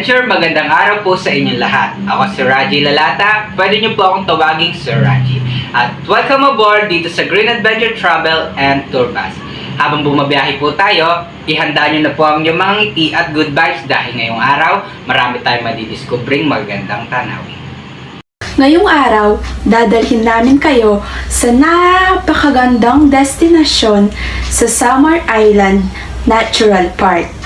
Adventure, magandang araw po sa inyong lahat. Ako si Raji Lalata, pwede niyo po akong tawaging Sir Raji. At welcome aboard dito sa Green Adventure Travel and Tour Bus. Habang bumabiyahe po tayo, ihanda niyo na po ang inyong mga ngiti at good vibes dahil ngayong araw, marami tayong madidiscovering magandang tanawin. Ngayong araw, dadalhin namin kayo sa napakagandang destinasyon sa Samar Island Natural Park.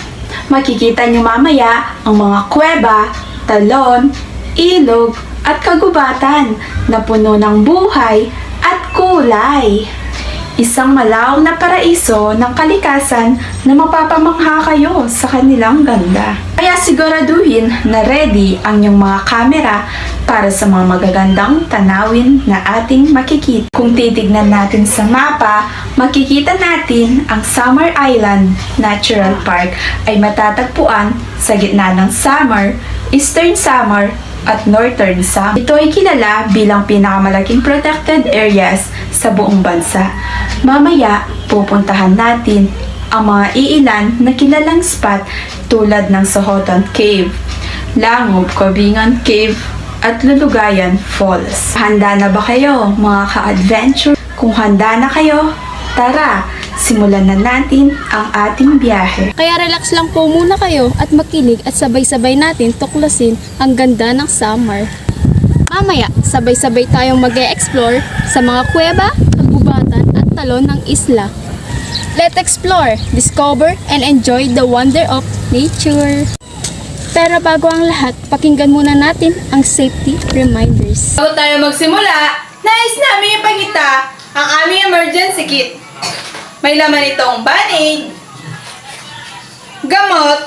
Makikita nyo mamaya ang mga kuweba, talon, ilog at kagubatan na puno ng buhay at kulay. Isang malawak na paraiso ng kalikasan na mapapamangha kayo sa kanilang ganda. Kaya siguraduhin na ready ang inyong mga kamera para sa mga magagandang tanawin na ating makikita. Kung titignan natin sa mapa, makikita natin ang Samar Island Natural Park ay matatagpuan sa gitna ng Samar, Eastern Samar at Northern Samar. Ito ay kilala bilang pinakamalaking protected areas sa buong bansa. Mamaya, pupuntahan natin ang mga iilan na kilalang spot tulad ng Sohoton Cave, Langob Cobingan Cave, at Lulugayan Falls. Handa na ba kayo mga ka-adventure? Kung handa na kayo, tara, simulan na natin ang ating biyahe. Kaya relax lang po muna kayo at makinig at sabay-sabay natin tuklasin ang ganda ng Samar. Mamaya, sabay-sabay tayong mag-e-explore sa mga kuweba, kagubatan at talon ng isla. Let's explore, discover, and enjoy the wonder of nature. Pero bago ang lahat, pakinggan muna natin ang safety reminders. Bago tayo magsimula, nais namin ipakita ang aming emergency kit. May laman itong band-aid, gamot,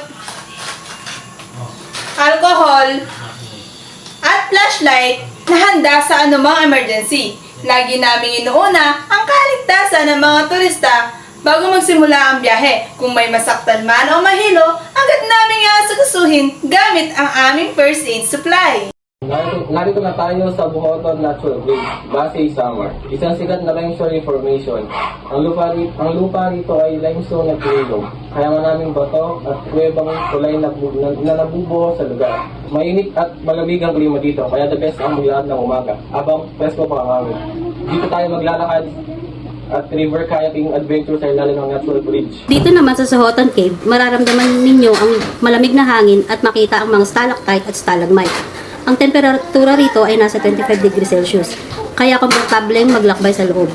alcohol, at flashlight na handa sa anumang emergency. Lagi namin inuuna ang kaligtasan ng mga turista bago magsimula ang biyahe. Kung may masaktan man o mahilo, agad namin aasagusuhin gamit ang aming first aid supply. Narito na tayo sa Buhoton Natural Bridge, Basay, Samar. Isang sikat na limestone formation. Ang lupa rito ay limestone na kilom. Kaya maraming bato at kuwebang kulay na nabubuo sa lugar. Mainit at malamig ang klima dito, kaya the best ang maglakad ng umaga. Habang presko pa ang hangin. Dito tayo maglalakad at river kayaking adventure sa ilalim ng Natural Bridge. Dito naman sa Sohoton Cave, mararamdaman ninyo ang malamig na hangin at makita ang mga stalactite at stalagmite. Ang temperatura rito ay nasa 25 degrees Celsius, kaya komportableng maglakbay sa loob.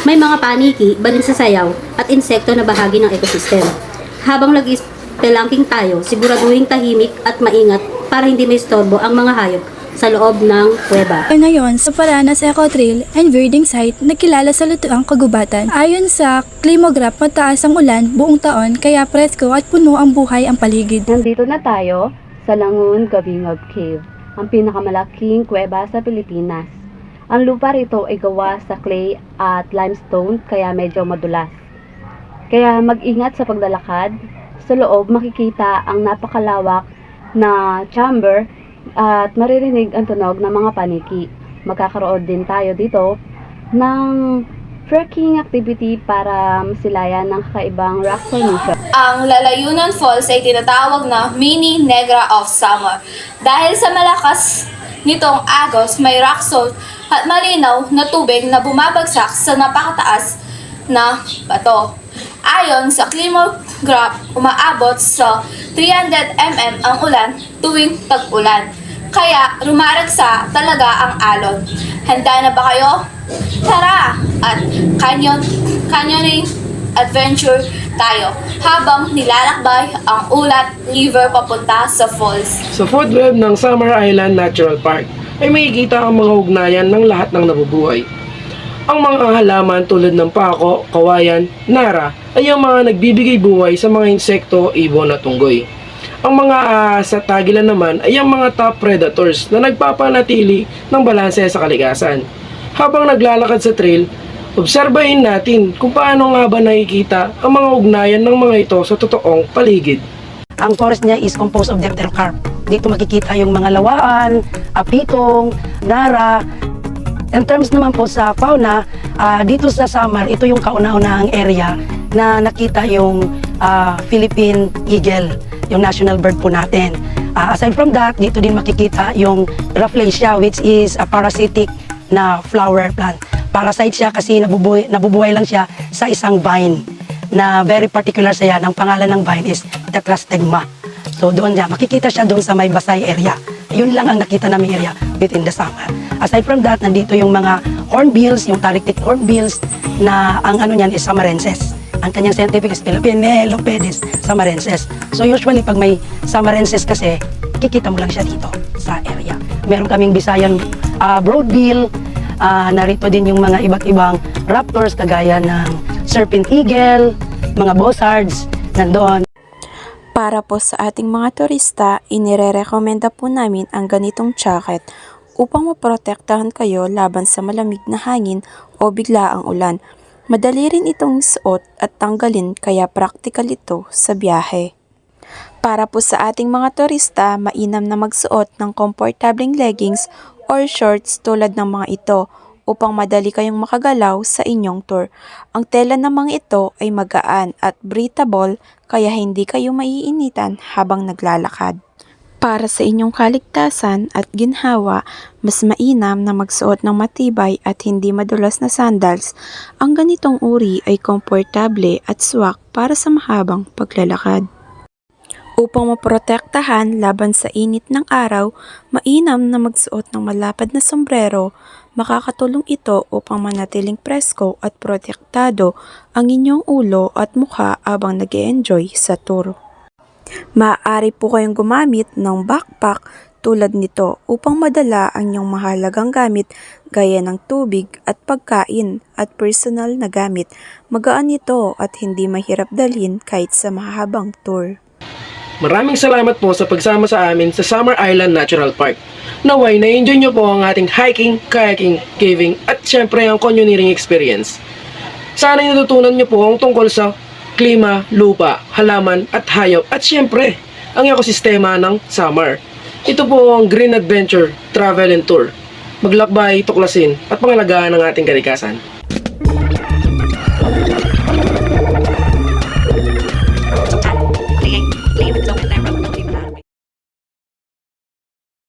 May mga paniki, balin sa sayaw, at insekto na bahagi ng ecosystem. Habang nag-spelunking tayo, siguraduhin tahimik at maingat para hindi may istorbo ang mga hayop sa loob ng kuweba. Ngayon sa Paranas Eco Trail and Birding Site na kilala sa lutuang kagubatan. Ayon sa Climograph, mataas ang ulan buong taon kaya presko at puno ang buhay ang paligid. Nandito na tayo sa Langon Cabingab Cave, ang pinakamalaking kuweba sa Pilipinas. Ang lupa rito ay gawa sa clay at limestone kaya medyo madulas. Kaya mag-ingat sa paglalakad. Sa loob makikita ang napakalawak na chamber at maririnig ang tunog ng mga paniki. Magkakaroon din tayo dito ng trekking activity para masilayan ng kakaibang rock formation. Ang Lalayunan Falls ay tinatawag na Mini Negra of Samar. Dahil sa malakas nitong agos, may rock salt at malinaw na tubig na bumabagsak sa napakataas na bato. Ayon sa Climograph, umaabot sa 300 mm ang ulan tuwing tag-ulan. Kaya rumaragsa talaga ang alon. Handa na ba kayo? Tara! At canyoning adventure tayo habang nilalakbay ang Ulat River papunta sa falls. Sa food web ng Samar Island Natural Park ay makikita ang mga ugnayan ng lahat ng nabubuhay. Ang mga halaman tulad ng pako, kawayan, nara ay ang mga nagbibigay buhay sa mga insekto, ibon at unggoy. Ang mga ahas at tagilan naman ay ang mga top predators na nagpapanatili ng balanse sa kalikasan. Habang naglalakad sa trail, obserbahin natin kung paano nga ba nakikita ang mga ugnayan ng mga ito sa totoong paligid. Ang forest niya is composed of dipterocarp. Dito makikita yung mga lawaan, apitong, nara. In terms naman po sa fauna, dito sa Samar, ito yung kauna-unahang area na nakita yung Philippine eagle. yung national bird po natin. Aside from that, dito din makikita yung Rafflesia, which is a parasitic na flower plant. Parasite siya kasi nabubuhay lang siya sa isang vine na very particular sa yan. Ang pangalan ng vine is Tetrastegma. So doon niya, makikita siya doon sa may Basay area. Yun lang ang nakita namin area within the summer. Aside from that, nandito yung mga hornbills, yung tarik-tik hornbills na ang ano niyan is Samarenses. Ang kanyang scientific is Penelopedes samarenses. So usually pag may Samarenses kasi, kikita mo lang siya dito sa area. Meron kaming Bisayan broadbill, narito din yung mga iba't ibang raptors kagaya ng serpent eagle, mga buzzards, nandoon. Para po sa ating mga turista, inirerekomenda po namin ang ganitong jacket upang maprotektahan kayo laban sa malamig na hangin o biglaang ulan. Madali rin itong suot at tanggalin kaya practical ito sa biyahe. Para po sa ating mga turista, mainam na magsuot ng komportableng leggings or shorts tulad ng mga ito upang madali kayong makagalaw sa inyong tour. Ang tela ng mga ito ay magaan at breathable kaya hindi kayo maiinitan habang naglalakad. Para sa inyong kaligtasan at ginhawa, mas mainam na magsuot ng matibay at hindi madulas na sandals. Ang ganitong uri ay komportable at swak para sa mahabang paglalakad. Upang maprotektahan laban sa init ng araw, mainam na magsuot ng malapad na sombrero. Makakatulong ito upang manatiling presko at protektado ang inyong ulo at mukha habang nag-e-enjoy sa tour. Maaari po kayong gumamit ng backpack tulad nito upang madala ang inyong mahalagang gamit gaya ng tubig at pagkain at personal na gamit. Magaan ito at hindi mahirap dalhin kahit sa mahabang tour. Maraming salamat po sa pagsama sa amin sa Summer Island Natural Park. Naway na-enjoy nyo po ang ating hiking, kayaking, caving at syempre ang canyoneering experience. Sana natutunan nyo po ang tungkol sa klima, lupa, halaman at hayop at syempre ang ekosistema ng summer. Ito po ang Green Adventure Travel and Tour. Maglakbay, tuklasin at pangalagaan ng ating kalikasan.